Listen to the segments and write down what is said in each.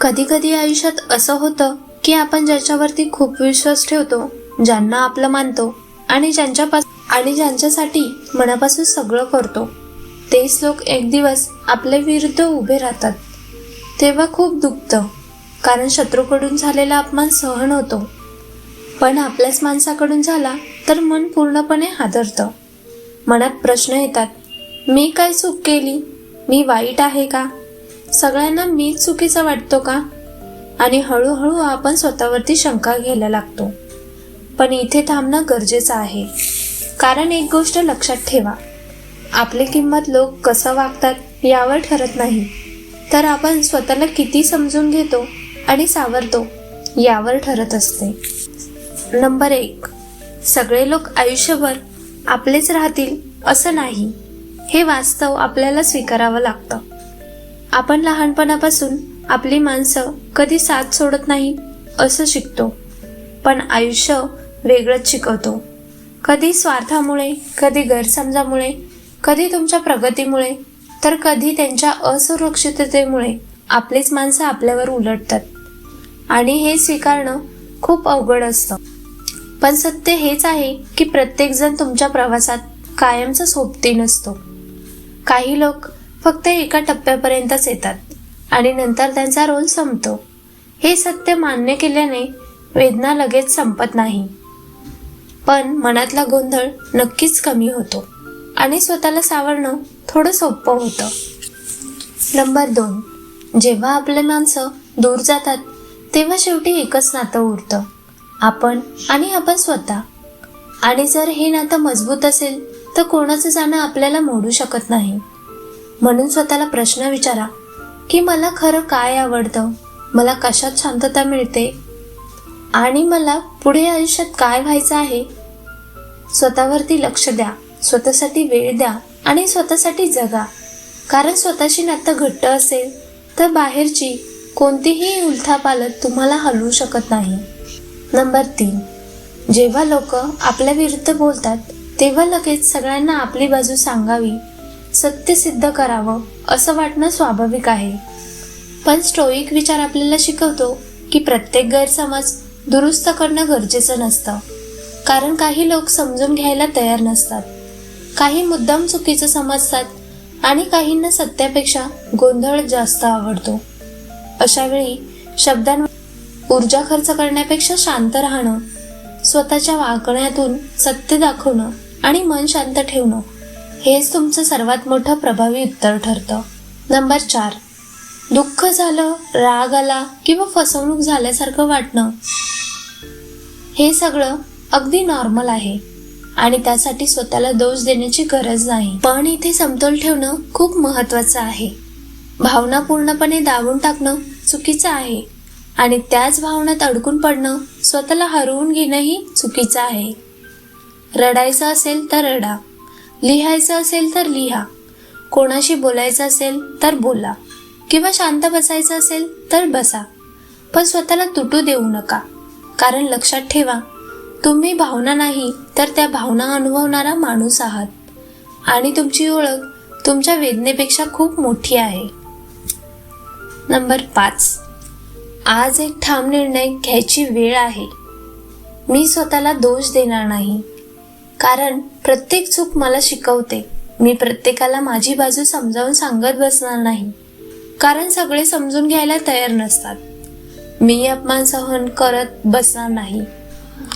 कधी कधी आयुष्यात असं होतं की आपण ज्याच्यावरती खूप विश्वास ठेवतो, ज्यांना आपलं मानतो आणि ज्यांच्यासाठी मनापासून सगळं करतो, तेच लोक एक दिवस आपल्या विरुद्ध उभे राहतात. तेव्हा खूप दुखतं, कारण शत्रूकडून झालेला अपमान सहन होतो, पण आपल्याच माणसाकडून झाला तर मन पूर्णपणे हादरतं. मनात प्रश्न येतात, मी काय चूक केली? मी वाईट आहे का? सगळ्यांना मीच चुकीचा वाटतो का? आणि हळूहळू आपण स्वतःवरती शंका घ्यायला लागतो. पण इथे थांबणं गरजेचं आहे, कारण एक गोष्ट लक्षात ठेवा, आपली किंमत लोक कसं वागतात यावर ठरत नाही, तर आपण स्वतःला किती समजून घेतो आणि सावरतो यावर ठरत असते. नंबर 1, सगळे लोक आयुष्यभर आपलेच राहतील असं नाही. हे वास्तव आपल्याला स्वीकारावं लागतं. आपण लहानपणापासून आपली माणसं कधी साथ सोडत नाही असं शिकतो, पण आयुष्य वेगळंच शिकवतो. कधी स्वार्थामुळे, कधी गैरसमजामुळे, कधी तुमच्या प्रगतीमुळे, तर कधी त्यांच्या असुरक्षिततेमुळे आपलीच माणसं आपल्यावर उलटतात. आणि हे स्वीकारणं खूप अवघड असतं. पण सत्य हेच आहे की प्रत्येक जण तुमच्या प्रवासात कायमचा सोबती नसतो. काही लोक फक्त एका टप्प्यापर्यंतच येतात आणि नंतर त्यांचा रोल संपतो. हे सत्य मान्य केल्याने वेदना लगेच संपत नाही, पण मनातला गोंधळ नक्कीच कमी होतो आणि स्वतःला सावरणं थोडं सोपं होतं. नंबर 2, जेव्हा आपले माणसं दूर जातात तेव्हा शेवटी एकच नातं उरतं, आपण आणि आपण स्वतः. आणि जर हे नातं मजबूत असेल तर कोणाचं जाणं आपल्याला मोडू शकत नाही. म्हणून स्वतःला प्रश्न विचारा की मला खरं काय आवडतं, मला कशात शांतता मिळते आणि मला पुढे आयुष्यात काय व्हायचं आहे. स्वतःवरती लक्ष द्या, स्वतःसाठी वेळ द्या आणि स्वतःसाठी जगा. कारण स्वतःशी नातं घट्ट असेल तर बाहेरची कोणतीही उलथापालथ तुम्हाला हलवू शकत नाही. नंबर 3, जेव्हा लोक आपल्या विरुद्ध बोलतात तेव्हा लगेच सगळ्यांना आपली बाजू सांगावी, सत्य सिद्ध करावं असं वाटणं स्वाभाविक आहे. पण स्टोईक विचार आपल्याला शिकवतो की प्रत्येक गैरसमज दुरुस्त करणं गरजेचं नसतं. कारण काही लोक समजून घ्यायला तयार नसतात, काही मुद्दाम चुकीचं समजतात आणि काहींना सत्यापेक्षा गोंधळ जास्त आवडतो. अशा वेळी शब्दांवर ऊर्जा खर्च करण्यापेक्षा शांत राहणं, स्वतःच्या वागण्यातून सत्य दाखवणं आणि मन शांत ठेवणं हेच तुमचं सर्वात मोठं प्रभावी उत्तर ठरतं. नंबर 4, दुःख झालं, राग आला किंवा फसवणूक झाल्यासारखं वाटणं हे सगळं अगदी नॉर्मल आहे आणि त्यासाठी स्वतःला दोष देण्याची गरज नाही. पण इथे समतोल ठेवणं खूप महत्त्वाचं आहे. भावना पूर्णपणे दाबून टाकणं चुकीचं आहे आणि त्याच भावनात अडकून पडणं, स्वतःला हरवून घेणंही चुकीचं आहे. रडायचं असेल तर रडा, लिहायचं असेल तर लिहा, कोणाशी बोलायचं असेल तर बोला किंवा शांत बसायचं असेल तर बसा, पण स्वतःला तुटू देऊ नका. कारण लक्षात ठेवा, तुम्ही भावना नाही तर त्या भावना अनुभवणारा माणूस आहात आणि तुमची ओळख तुमच्या वेदनेपेक्षा खूप मोठी आहे. नंबर 5, आज एक ठाम निर्णय घ्यायची वेळ आहे. मी स्वतःला दोष देणार नाही, कारण प्रत्येक चूक मला शिकवते. मी प्रत्येकाला माझी बाजू समजावून सांगत बसणार नाही, कारण सगळे समजून घ्यायला तयार नसतात. मी अपमान सहन करत बसणार नाही,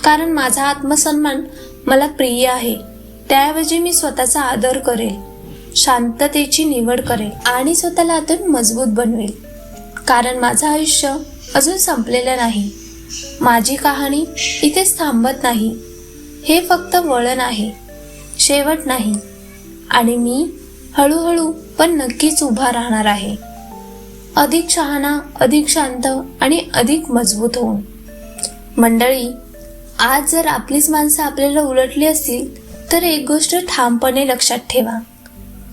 कारण माझा आत्मसन्मान मला प्रिय आहे. त्याऐवजी मी स्वतःचा आदर करेल, शांततेची निवड करेल आणि स्वतःला आतून मजबूत बनवेल. कारण माझं आयुष्य अजून संपलेलं नाही, माझी कहाणी इथेच थांबत नाही. हे फक्त वळण आहे, शेवट नाही. आणि मी हळूहळू पण नक्कीच उभा राहणार आहे, अधिक शहाणा, अधिक शांत आणि अधिक मजबूत होऊन. मंडळी, आज जर आपलीच माणसं आपल्याला उलटली असतील तर एक गोष्ट ठामपणे लक्षात ठेवा,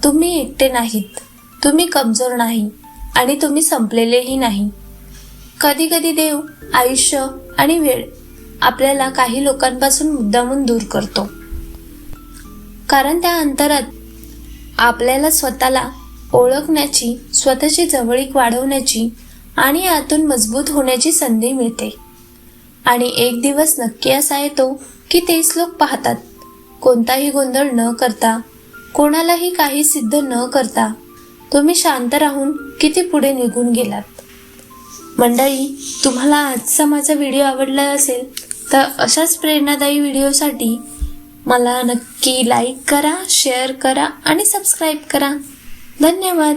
तुम्ही एकटे नाहीत, तुम्ही कमजोर नाही आणि तुम्ही संपलेलेही नाही. कधी कधी देव, आयुष्य आणि वेळ आपल्याला काही लोकांपासून मुद्दामून दूर करतो, कारण त्या अंतरात आपल्याला स्वतःला ओळखण्याची, स्वतःची जवळीक वाढवण्याची आणि आतून मजबूत होण्याची संधी मिळते. आणि एक दिवस नक्की असा येतो की तेच लोक पाहतात, कोणताही गोंधळ न करता, कोणालाही काही सिद्ध न करता तुम्ही शांत राहून किती पुढे निघून गेलात. मंडळी, तुम्हाला आजचा माझा व्हिडिओ आवडला असेल तर अशाच प्रेरणादायी व्हिडिओसाठी मला नक्की लाईक करा, शेअर करा आणि सबस्क्राईब करा. धन्यवाद.